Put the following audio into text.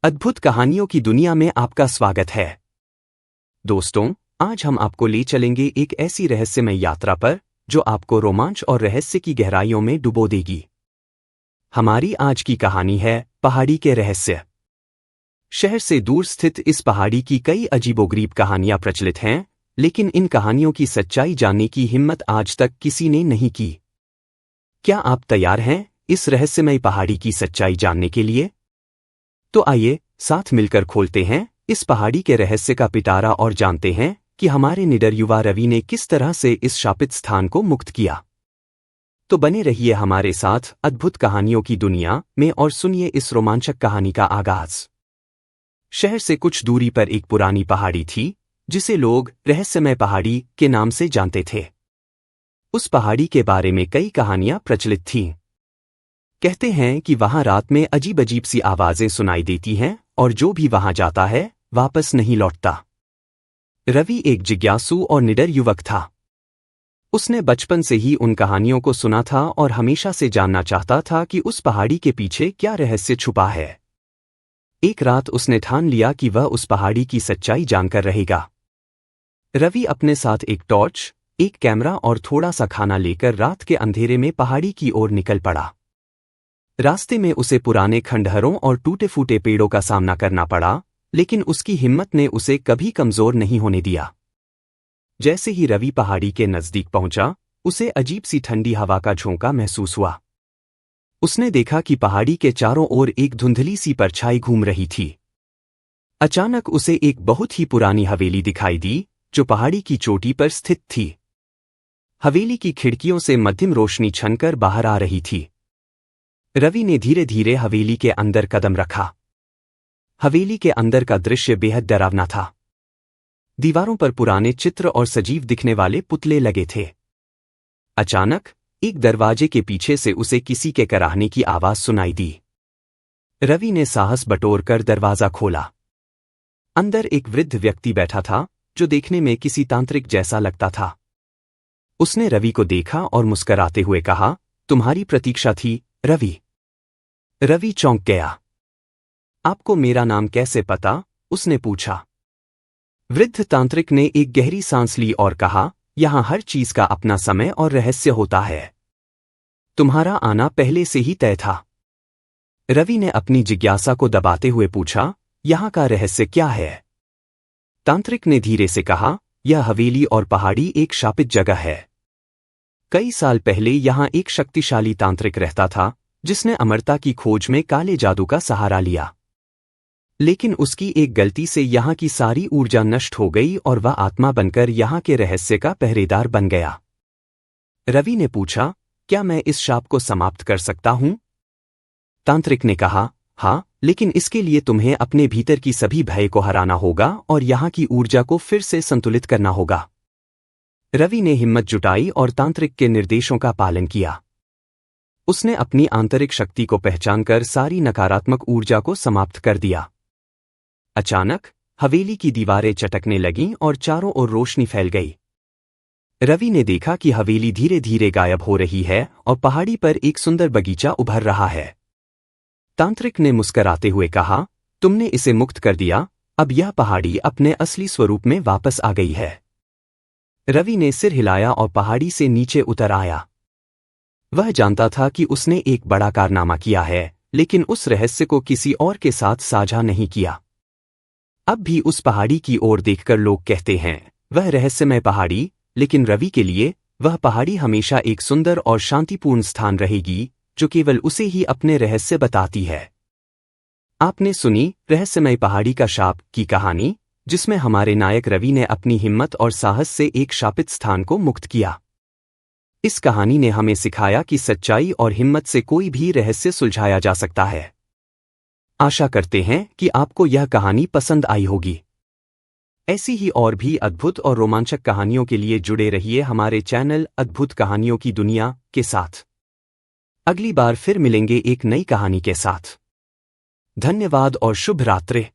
अद्भुत कहानियों की दुनिया में आपका स्वागत है। दोस्तों, आज हम आपको ले चलेंगे एक ऐसी रहस्यमय यात्रा पर जो आपको रोमांच और रहस्य की गहराइयों में डुबो देगी। हमारी आज की कहानी है पहाड़ी के रहस्य। शहर से दूर स्थित इस पहाड़ी की कई अजीबोगरीब कहानियां प्रचलित हैं, लेकिन इन कहानियों की सच्चाई जानने की हिम्मत आज तक किसी ने नहीं की। क्या आप तैयार हैं इस रहस्यमय पहाड़ी की सच्चाई जानने के लिए? तो आइए साथ मिलकर खोलते हैं इस पहाड़ी के रहस्य का पिटारा और जानते हैं कि हमारे निडर युवा रवि ने किस तरह से इस शापित स्थान को मुक्त किया। तो बने रहिए हमारे साथ अद्भुत कहानियों की दुनिया में और सुनिए इस रोमांचक कहानी का आगाज। शहर से कुछ दूरी पर एक पुरानी पहाड़ी थी जिसे लोग रहस्यमय पहाड़ी के नाम से जानते थे। उस पहाड़ी के बारे में कई कहानियां प्रचलित थीं। कहते हैं कि वहां रात में अजीब अजीब सी आवाजें सुनाई देती हैं और जो भी वहां जाता है वापस नहीं लौटता। रवि एक जिज्ञासु और निडर युवक था। उसने बचपन से ही उन कहानियों को सुना था और हमेशा से जानना चाहता था कि उस पहाड़ी के पीछे क्या रहस्य छुपा है। एक रात उसने ठान लिया कि वह उस पहाड़ी की सच्चाई जानकर रहेगा। रवि अपने साथ एक टॉर्च, एक कैमरा और थोड़ा सा खाना लेकर रात के अंधेरे में पहाड़ी की ओर निकल पड़ा। रास्ते में उसे पुराने खंडहरों और टूटे फूटे पेड़ों का सामना करना पड़ा, लेकिन उसकी हिम्मत ने उसे कभी कमजोर नहीं होने दिया। जैसे ही रवि पहाड़ी के नजदीक पहुंचा, उसे अजीब सी ठंडी हवा का झोंका महसूस हुआ। उसने देखा कि पहाड़ी के चारों ओर एक धुंधली सी परछाई घूम रही थी। अचानक उसे एक बहुत ही पुरानी हवेली दिखाई दी जो पहाड़ी की चोटी पर स्थित थी। हवेली की खिड़कियों से मध्यम रोशनी छनकर बाहर आ रही थी। रवि ने धीरे धीरे हवेली के अंदर कदम रखा। हवेली के अंदर का दृश्य बेहद डरावना था। दीवारों पर पुराने चित्र और सजीव दिखने वाले पुतले लगे थे। अचानक एक दरवाजे के पीछे से उसे किसी के कराहने की आवाज सुनाई दी। रवि ने साहस बटोरकर दरवाजा खोला। अंदर एक वृद्ध व्यक्ति बैठा था जो देखने में किसी तांत्रिक जैसा लगता था। उसने रवि को देखा और मुस्कराते हुए कहा, तुम्हारी प्रतीक्षा थी रवि। रवि चौंक गया। आपको मेरा नाम कैसे पता? उसने पूछा। वृद्ध तांत्रिक ने एक गहरी सांस ली और कहा, यहां हर चीज का अपना समय और रहस्य होता है। तुम्हारा आना पहले से ही तय था। रवि ने अपनी जिज्ञासा को दबाते हुए पूछा, यहां का रहस्य क्या है? तांत्रिक ने धीरे से कहा, यह हवेली और पहाड़ी एक शापित जगह है। कई साल पहले यहां एक शक्तिशाली तांत्रिक रहता था जिसने अमरता की खोज में काले जादू का सहारा लिया। लेकिन उसकी एक गलती से यहां की सारी ऊर्जा नष्ट हो गई और वह आत्मा बनकर यहां के रहस्य का पहरेदार बन गया। रवि ने पूछा, क्या मैं इस शाप को समाप्त कर सकता हूं? तांत्रिक ने कहा, हाँ, लेकिन इसके लिए तुम्हें अपने भीतर की सभी भय को हराना होगा और यहां की ऊर्जा को फिर से संतुलित करना होगा। रवि ने हिम्मत जुटाई और तांत्रिक के निर्देशों का पालन किया। उसने अपनी आंतरिक शक्ति को पहचानकर सारी नकारात्मक ऊर्जा को समाप्त कर दिया। अचानक हवेली की दीवारें चटकने लगीं और चारों ओर रोशनी फैल गई। रवि ने देखा कि हवेली धीरे धीरे गायब हो रही है और पहाड़ी पर एक सुंदर बगीचा उभर रहा है। तांत्रिक ने मुस्कराते हुए कहा, तुमने इसे मुक्त कर दिया, अब यह पहाड़ी अपने असली स्वरूप में वापस आ गई है। रवि ने सिर हिलाया और पहाड़ी से नीचे उतर आया। वह जानता था कि उसने एक बड़ा कारनामा किया है, लेकिन उस रहस्य को किसी और के साथ साझा नहीं किया। अब भी उस पहाड़ी की ओर देखकर लोग कहते हैं, वह रहस्यमय पहाड़ी, लेकिन रवि के लिए वह पहाड़ी हमेशा एक सुंदर और शांतिपूर्ण स्थान रहेगी जो केवल उसे ही अपने रहस्य बताती है। आपने सुनी रहस्यमय पहाड़ी का शाप की कहानी, जिसमें हमारे नायक रवि ने अपनी हिम्मत और साहस से एक शापित स्थान को मुक्त किया। इस कहानी ने हमें सिखाया कि सच्चाई और हिम्मत से कोई भी रहस्य सुलझाया जा सकता है। आशा करते हैं कि आपको यह कहानी पसंद आई होगी। ऐसी ही और भी अद्भुत और रोमांचक कहानियों के लिए जुड़े रहिए हमारे चैनल अद्भुत कहानियों की दुनिया के साथ। अगली बार फिर मिलेंगे एक नई कहानी के साथ। धन्यवाद और शुभ रात्रि।